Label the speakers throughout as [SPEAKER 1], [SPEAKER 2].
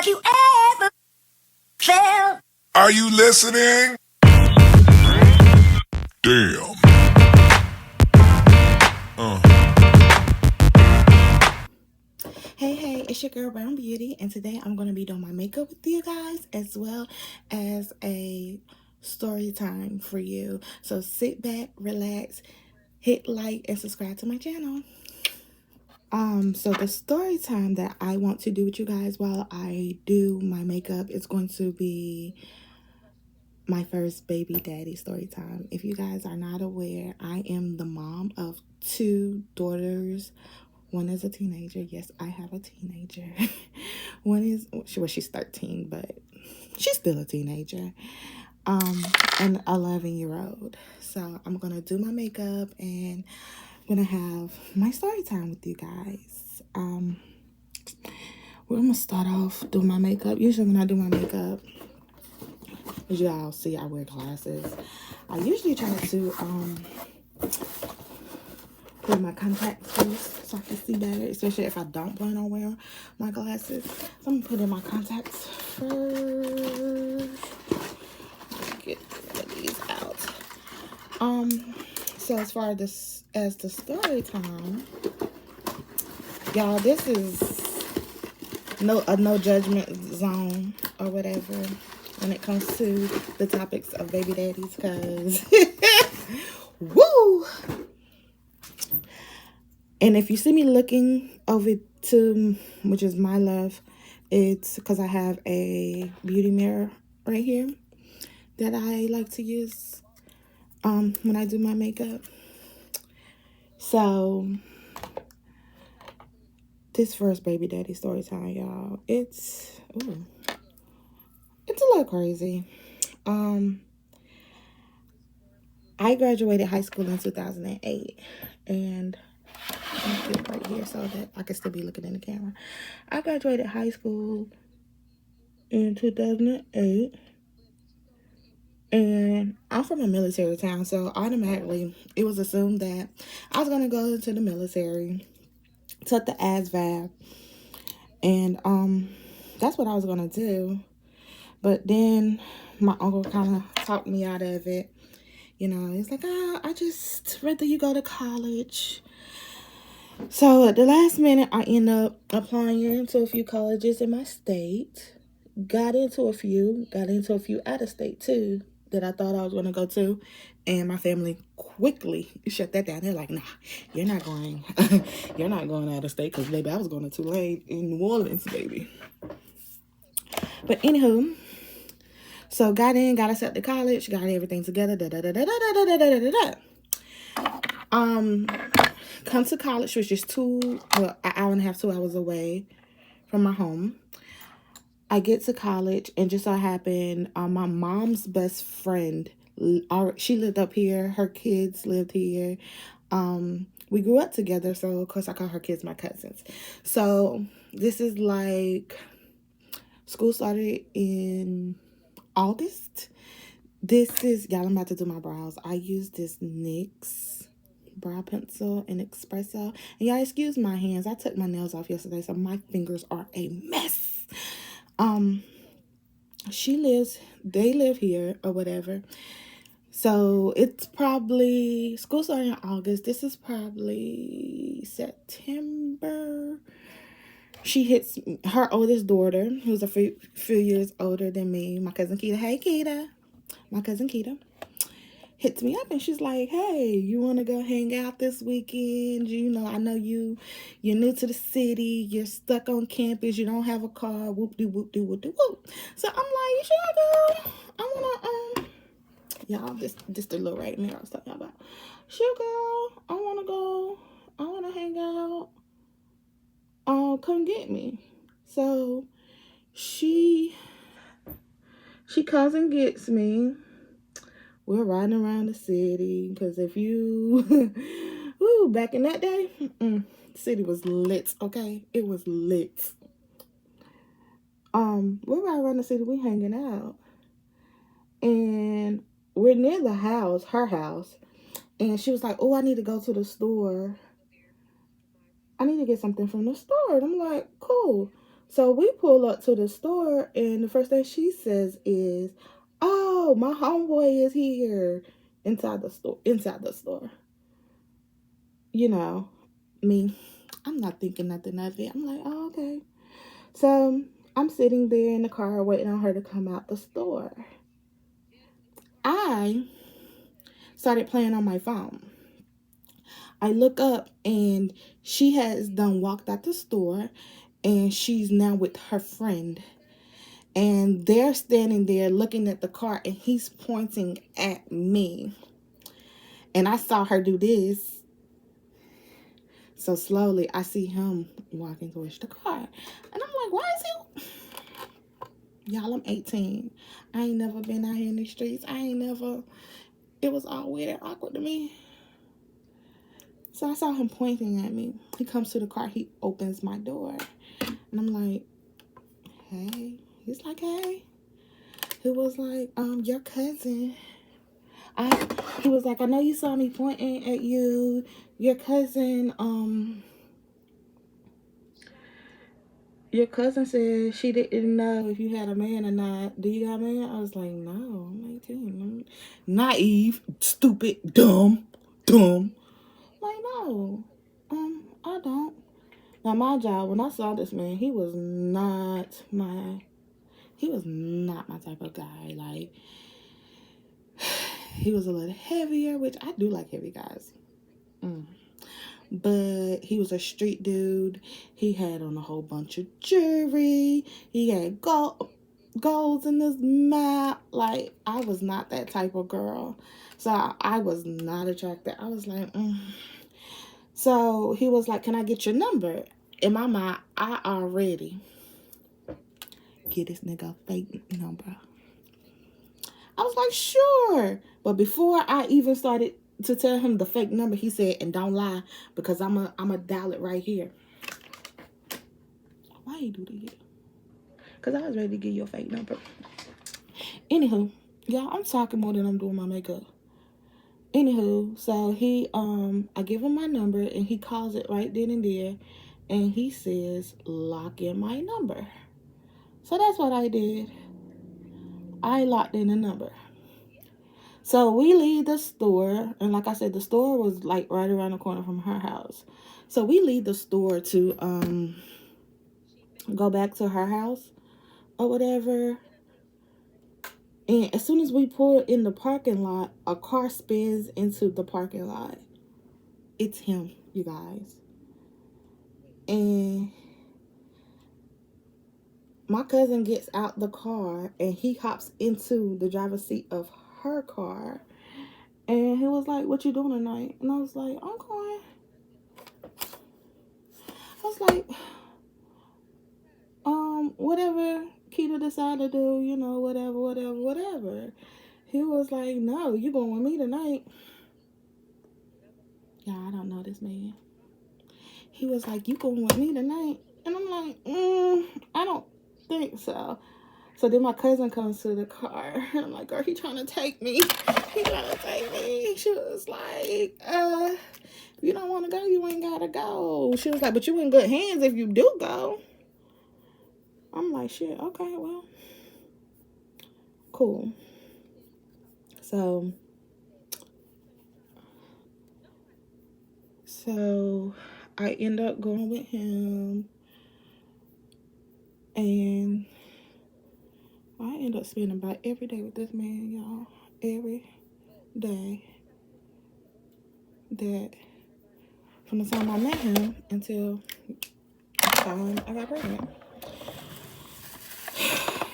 [SPEAKER 1] you ever felt.
[SPEAKER 2] Are you listening? Damn.
[SPEAKER 3] Hey, it's your girl Brown Beauty, and today I'm going to be doing my makeup with you guys as well as a story time for you. So sit back, relax, hit like, and subscribe to my channel. So the story time that I want to do with you guys while I do my makeup is going to be my first baby daddy story time. If you guys are not aware, I am the mom of 2 daughters. One is a teenager. Yes, I have a teenager. One is, well, she's 13, but she's still a teenager. An 11-year-old. So I'm going to do my makeup and I'm going to have my story time with you guys. We're going to start off doing my makeup. Usually when I do my makeup, as y'all see, I wear glasses. I usually try to put my contacts first so I can see better, especially if I don't plan on wearing my glasses. So I'm gonna put in my contacts first. Get these out. So as far as the story time, y'all, this is no judgment zone or whatever when it comes to the topics of baby daddies, because woo. And if you see me looking over to, which is my left, it's because I have a beauty mirror right here that I like to use when I do my makeup. So this first baby daddy story time, y'all, it's a little crazy. I graduated high school in 2008, and I'll get right here so that I can still be looking in the camera. I graduated high school in 2008, and I'm from a military town, so automatically it was assumed that I was gonna go into the military, took the ASVAB, and that's what I was gonna do. But then my uncle kind of talked me out of it. You know, he's like, I just rather you go to college. So at the last minute, I ended up applying to a few colleges in my state. Got into a few out of state too that I thought I was going to go to. And my family quickly shut that down. They're like, nah, you're not going out of state, because baby, I was going to Tulane in New Orleans, baby. But anywho, so got accepted to college, got everything together, come to college, which is an hour and a half, 2 hours away from my home. I get to college, and just so happened, my mom's best friend, she lived up here. Her kids lived here. We grew up together, so of course I call her kids my cousins. So this is like, school started in August. This is, y'all, I'm about to do my brows. I use this NYX brow pencil in Espresso. And y'all, excuse my hands. I took my nails off yesterday, so my fingers are a mess. They live here or whatever. So it's probably, school started in August. This is probably September. She hits her oldest daughter, who's a few years older than me, my cousin Keita. Hey, Keita. My cousin Keita hits me up, and she's like, hey, you want to go hang out this weekend? You know, I know you're new to the city, you're stuck on campus, you don't have a car, whoop-de-whoop-de-whoop-de-whoop. So I'm like, sure, girl, I want to, y'all, this the little right mirror I was talking about. Sure, girl, I want to go, I want to hang out, come get me. So she comes and gets me. We're riding around the city, because if you, back in that day, the city was lit, okay? It was lit. We're riding around the city, we hanging out. And we're near the house, her house. And she was like, oh, I need to go to the store. I need to get something from the store. And I'm like, cool. So we pull up to the store, and the first thing she says is, "Oh, my homeboy is here." Inside the store. Inside the store. You know, me. I'm not thinking nothing of it. I'm like, "Oh, okay." So I'm sitting there in the car waiting on her to come out the store. I started playing on my phone. I look up and she has done walked out the store, and she's now with her friend. And they're standing there looking at the car, and he's pointing at me. And I saw her do this. So slowly I see him walking towards the car. And I'm like, why is he? Y'all, I'm 18. I ain't never been out here in the streets. It was all weird and awkward to me. So I saw him pointing at me. He comes to the car. He opens my door. And I'm like, hey. He's like, hey. He was like, your cousin. He was like, I know you saw me pointing at you. Your cousin said she didn't know if you had a man or not. Do you got a man? I was like, no, I'm 18. I'm naive, stupid, dumb. Like, no, I don't. Now, my job, when I saw this man, he was not my type of guy. Like, he was a little heavier, which I do like heavy guys. But he was a street dude. He had on a whole bunch of jewelry. He had golds in his mouth. Like, I was not that type of girl. So I was not attracted. I was like, So he was like, can I get your number? In my mind, I already get this nigga a fake number. I was like, sure. But before I even started to tell him the fake number, he said, and don't lie, because I'm a dial it right here. Why you do that? Because I was ready to give you a fake number. Anywho, y'all, I'm talking more than I'm doing my makeup. Anywho, so I give him my number, and he calls it right then and there, and he says, lock in my number. So that's what I did. I locked in the number. So we leave the store, and like I said, the store was like right around the corner from her house. So we leave the store to go back to her house or whatever. And as soon as we pull in the parking lot, a car spins into the parking lot. It's him, you guys. And my cousin gets out the car, and he hops into the driver's seat of her car. And he was like, what you doing tonight? And I was like, I'm going. I was like, whatever Keita decided to do, you know, whatever. He was like, no, you going with me tonight. Yeah, I don't know this man. He was like, you going with me tonight? And I'm like, I don't think so. So then my cousin comes to the car, and I'm like, girl, he trying to take me. He trying to take me. She was like, if you don't want to go, you ain't got to go. She was like, but you in good hands if you do go. I'm like, shit, okay, well, cool. So I end up going with him, and I end up spending about every day with this man, y'all. Every day. That from the time I met him until the time I got pregnant.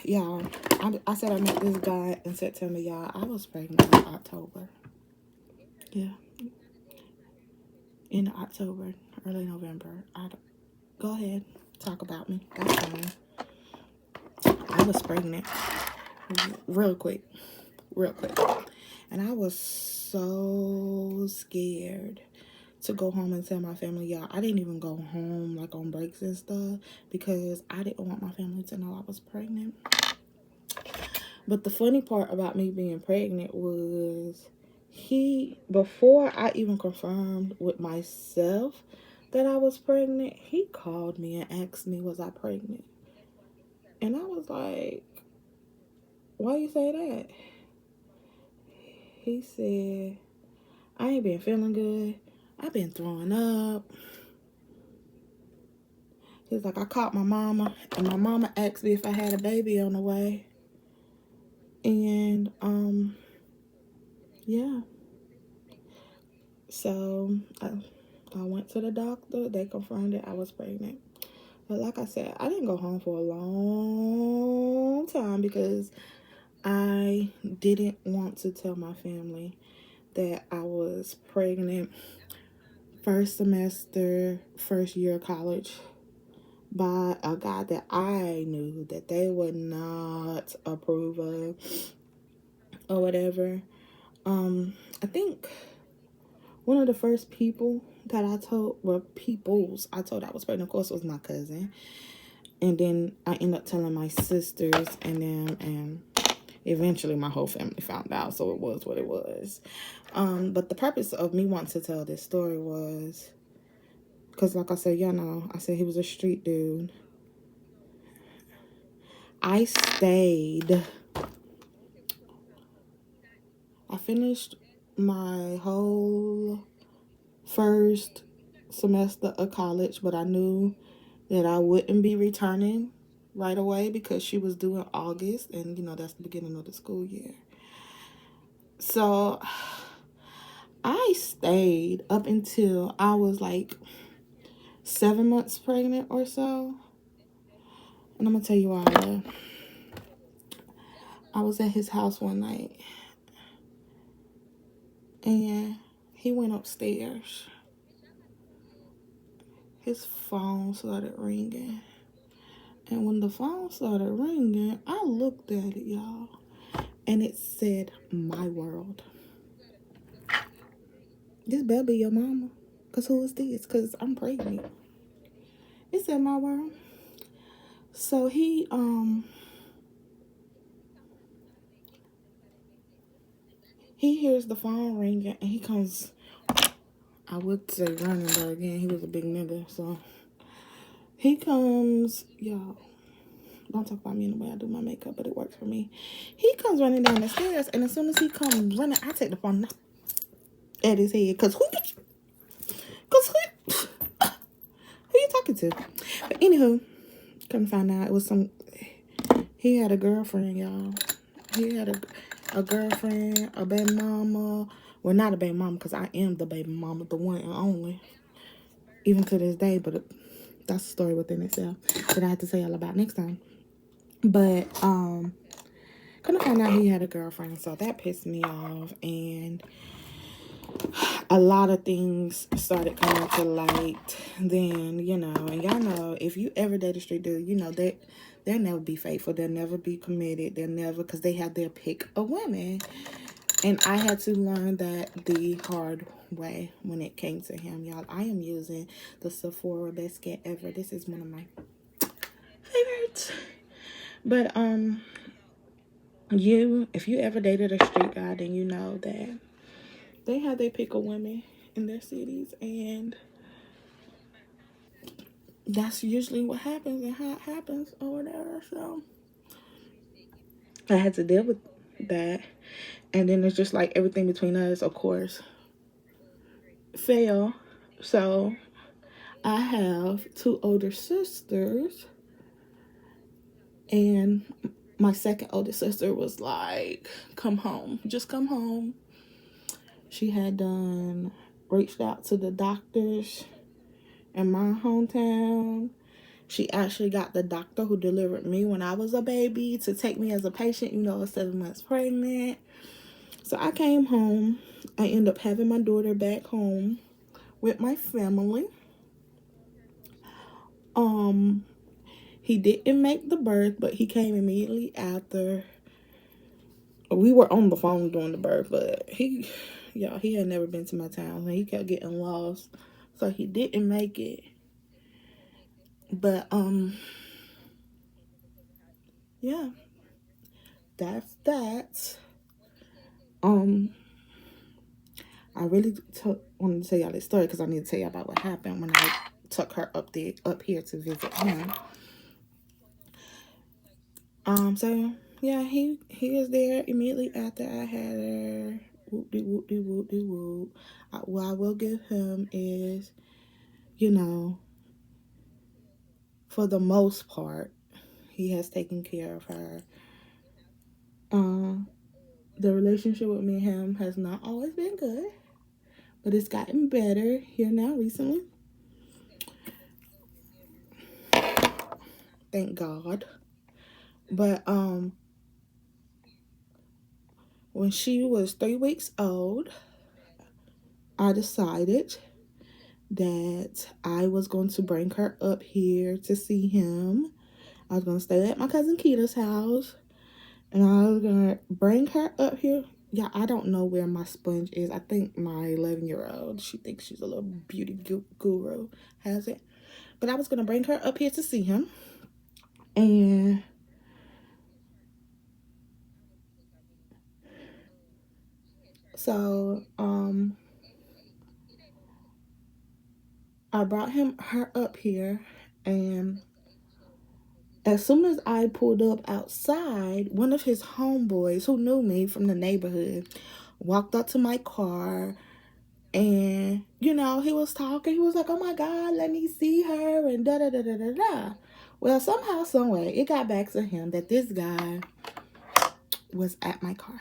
[SPEAKER 3] Y'all, I said I met this guy in September, y'all. I was pregnant in October. Yeah. In October, early November. Go ahead, talk about me. That's fine. I was pregnant real quick. And I was so scared to go home and tell my family, y'all. I didn't even go home like on breaks and stuff because I didn't want my family to know I was pregnant. But the funny part about me being pregnant was before I even confirmed with myself that I was pregnant, he called me and asked me, was I pregnant? And I was like, why you say that? He said, I ain't been feeling good. I've been throwing up. He's like, I caught my mama, and my mama asked me if I had a baby on the way. And, yeah. So, I went to the doctor. They confirmed that I was pregnant. But like I said, I didn't go home for a long time because I didn't want to tell my family that I was pregnant first semester, first year of college by a guy that I knew that they would not approve of or whatever. I think one of the first people that I told I was pregnant, of course, was my cousin. And then I ended up telling my sisters and them, and eventually my whole family found out, so it was what it was. But the purpose of me wanting to tell this story was because, like I said, y'all know, I said he was a street dude. I finished my whole first semester of college, but I knew that I wouldn't be returning right away because she was due in August, and that's the beginning of the school year. So I stayed up until I was like 7 months pregnant or so. And I'm gonna tell you why. I was at his house one night, and he went upstairs. His phone started ringing. And when the phone started ringing, I looked at it, y'all, and it said, "My World." This better be your mama. Because who is this? Because I'm pregnant. It said, "My World." So he hears the phone ringing, and he comes, I would say running, but again, he was a big nigga, so he comes, y'all, don't talk about me in the way I do my makeup, but it works for me. He comes running down the stairs, and as soon as he comes running, I take the phone at his head, because who you talking to? But anywho, come find out it was he had a girlfriend, y'all. He had a girlfriend, a baby mama. Well, not a baby mama, because I am the baby mama, the one and only, even to this day, but that's a story within itself that I have to tell y'all about next time. But come to find out he had a girlfriend, so that pissed me off, and a lot of things started coming to light then, and y'all know, if you ever date a street dude, they'll never be faithful, they'll never be committed, they'll never, because they have their pick of women. And I had to learn that the hard way when it came to him, y'all. I am using the Sephora Best Skin Ever. This is one of my favorites. But if you ever dated a street guy, then you know that they have their pick of women in their cities, and that's usually what happens and how it happens or whatever. So I had to deal with that. And then it's just like everything between us, of course, fail. So I have 2 older sisters, and my second oldest sister was like, come home, just come home. She had reached out to the doctors in my hometown. She actually got the doctor who delivered me when I was a baby to take me as a patient, 7 months pregnant. So I came home. I ended up having my daughter back home with my family. He didn't make the birth, but he came immediately after. We were on the phone during the birth, but he had never been to my town, and he kept getting lost, so he didn't make it. But yeah, that's that. I really wanted to tell y'all this story because I need to tell y'all about what happened when I took her up here to visit him. So yeah, he was there immediately after I had her. Whoop de whoop de whoop de whoop. What I will give him is, you know, for the most part, he has taken care of her. The relationship with me and him has not always been good, but it's gotten better here now recently. Thank God. But when she was 3 weeks old, I decided that I was going to bring her up here to see him. I was going to stay at my cousin Kita's house, and I was going to bring her up here. Yeah, I don't know where my sponge is. I think my 11-year-old, she thinks she's a little beauty guru, has it. But I was going to bring her up here to see him. And so I brought her up here, and as soon as I pulled up outside, one of his homeboys who knew me from the neighborhood walked up to my car, and, you know, he was talking. He was like, oh my God, let me see her, and da-da-da-da-da-da. Well, somehow, someway, it got back to him that this guy was at my car.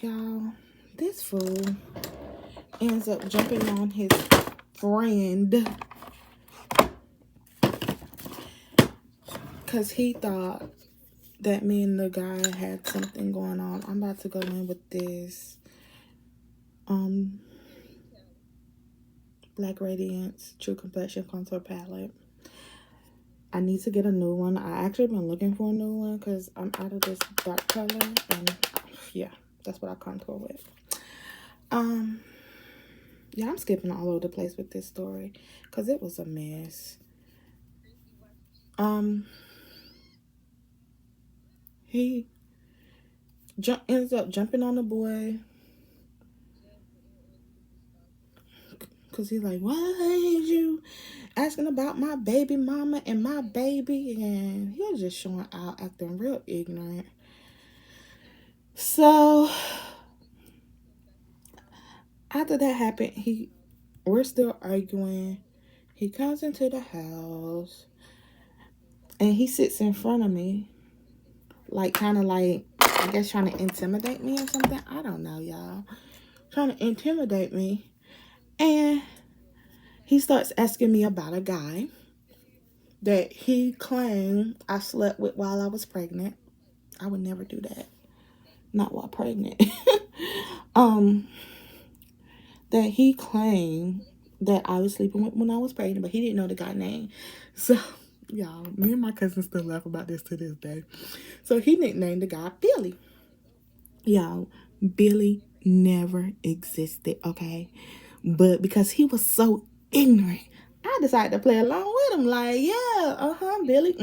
[SPEAKER 3] Y'all, this fool ends up jumping on his friend because he thought that me and the guy had something going on. I'm about to go in with this Black Radiance True Complexion Contour Palette. I need to get a new one. I actually been looking for a new one because I'm out of this dark color, and yeah, that's what I contour with. Yeah, I'm skipping all over the place with this story because it was a mess. He ends up jumping on the boy because he's like, why ain't you asking about my baby mama and my baby? And he was just showing out, acting real ignorant. So after that happened, we're still arguing. He comes into the house and he sits in front of me, like, kind of like, I guess trying to intimidate me or something. I don't know, y'all. Trying to intimidate me. And he starts asking me about a guy that he claimed I slept with while I was pregnant. I would never do that. Not while pregnant. That he claimed that I was sleeping with when I was pregnant, but he didn't know the guy's name. So, y'all, me and my cousin still laugh about this to this day. So he nicknamed the guy Billy. Y'all, Billy never existed, okay? But because he was so ignorant, I decided to play along with him. Like, yeah, Billy,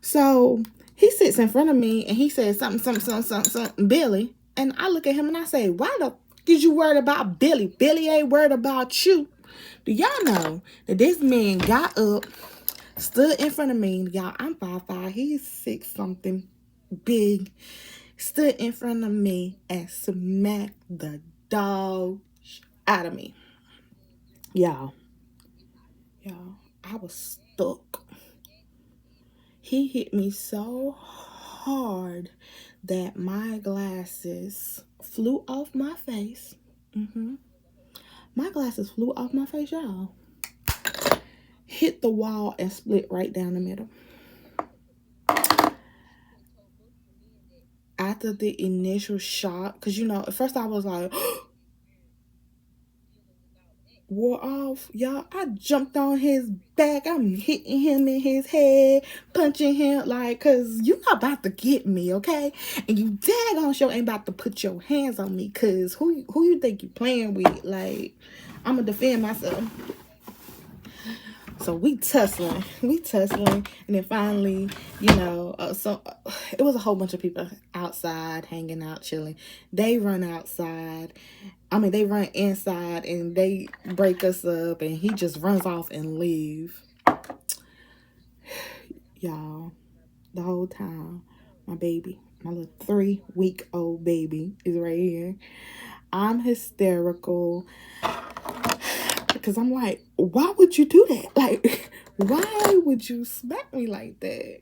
[SPEAKER 3] So he sits in front of me and he says something, Billy. And I look at him and I say, why the f*** is you worried about Billy? Billy ain't worried about you. Do y'all know that this man got up, stood in front of me? Y'all, I'm 5'5". He's 6-something big. Stood in front of me and smacked the dog out of me. Y'all, I was stuck. He hit me so hard that my glasses flew off my face. My glasses flew off my face, y'all. Hit the wall and split right down the middle. After the initial shock, because, you know, at first I was like, wore off, y'all. I jumped on his back. I'm hitting him in his head, punching him, like, because you not about to get me, okay? And you daggone sure ain't about to put your hands on me, because who you think you playing with? Like, I'm going to defend myself. So we tussling, and then finally, you know, it was a whole bunch of people outside, hanging out, chilling. They run outside. I mean, they run inside and they break us up, and he just runs off and leave. Y'all, the whole time, my baby, my little 3-week-old baby is right here. I'm hysterical because I'm like, why would you do that? Like, why would you smack me like that?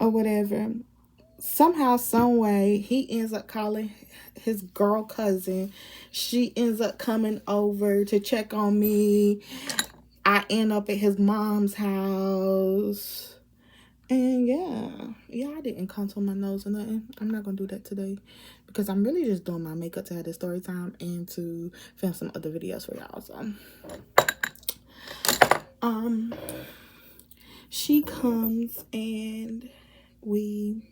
[SPEAKER 3] Or whatever. Somehow, some way, he ends up calling his girl cousin. She ends up coming over to check on me. I end up at his mom's house. And yeah, I didn't contour my nose or nothing. I'm not gonna do that today because I'm really just doing my makeup to have this story time and to film some other videos for y'all. So she comes and we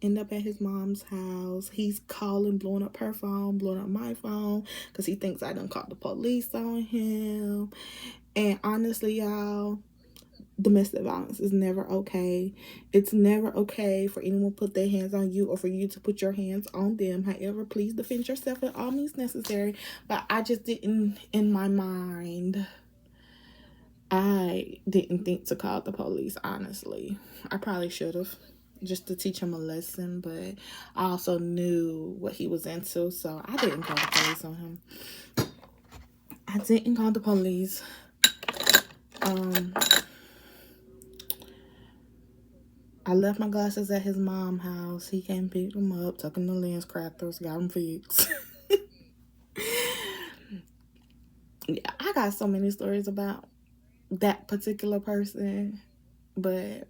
[SPEAKER 3] end up at his mom's house. He's calling, blowing up her phone, blowing up my phone because he thinks I done called the police on him. And honestly, y'all, domestic violence is never okay. It's never okay for anyone to put their hands on you or for you to put your hands on them. However, please defend yourself at all means necessary. But I just didn't, in my mind, I didn't think to call the police, honestly. I probably should have, just to teach him a lesson, but I also knew what he was into, so I didn't call the police on him. I didn't call the police. I left my glasses at his mom's house. He came, picked them up, took them to lens crafters, got them fixed. Yeah, I got so many stories about that particular person, but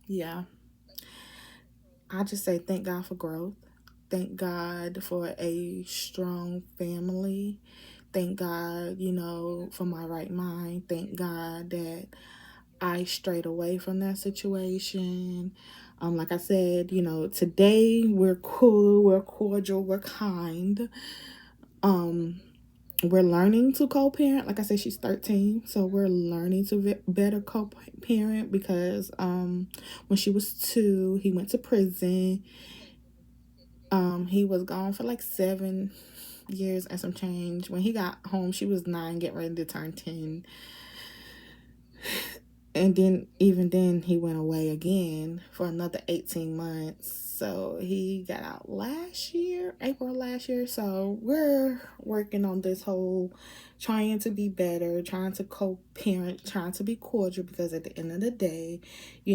[SPEAKER 3] yeah, I just say thank God for growth. Thank God for a strong family. Thank God, for my right mind. Thank God that I strayed away from that situation. Like I said, today we're cool, we're cordial, we're kind. We're learning to co-parent. Like I said, she's 13, so we're learning to better co-parent because when she was 2, he went to prison. He was gone for like 7 years and some change. When he got home, she was 9, getting ready to turn 10. And then, even then, he went away again for another 18 months. So he got out last year, April last year. So we're working on this whole trying to be better, trying to co-parent, trying to be cordial, because at the end of the day, he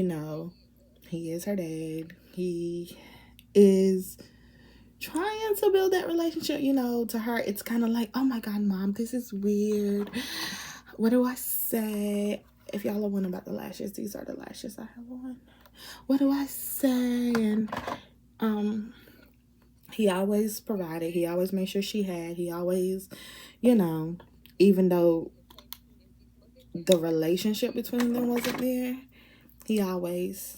[SPEAKER 3] is her dad. He is trying to build that relationship. To her, it's kind of like, oh my God, Mom, this is weird. What do I say? If y'all are wondering about the lashes, these are the lashes I have on. What do I say? And he always provided. He always made sure she had. He always, even though the relationship between them wasn't there, he always.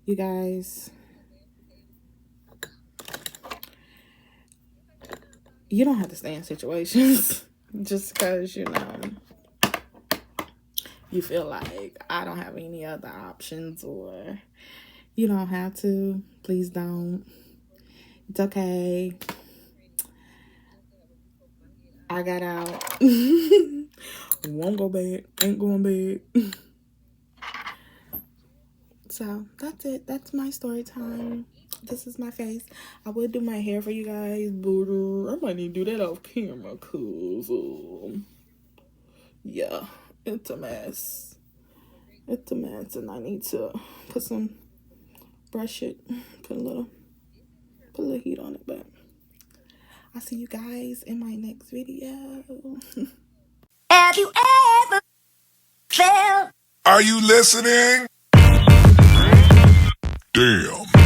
[SPEAKER 3] You guys, you don't have to stay in situations just because, you feel like I don't have any other options, or you don't have to. Please don't. It's okay. I got out. Won't go back. Ain't going back. So that's it. That's my story time. This is my face. I would do my hair for you guys, but I might need to do that off camera because yeah, it's a mess. It's a mess, and I need to brush it, put a little heat on it. But I'll see you guys in my next video.
[SPEAKER 1] Have you ever felt?
[SPEAKER 2] Are you listening? Damn.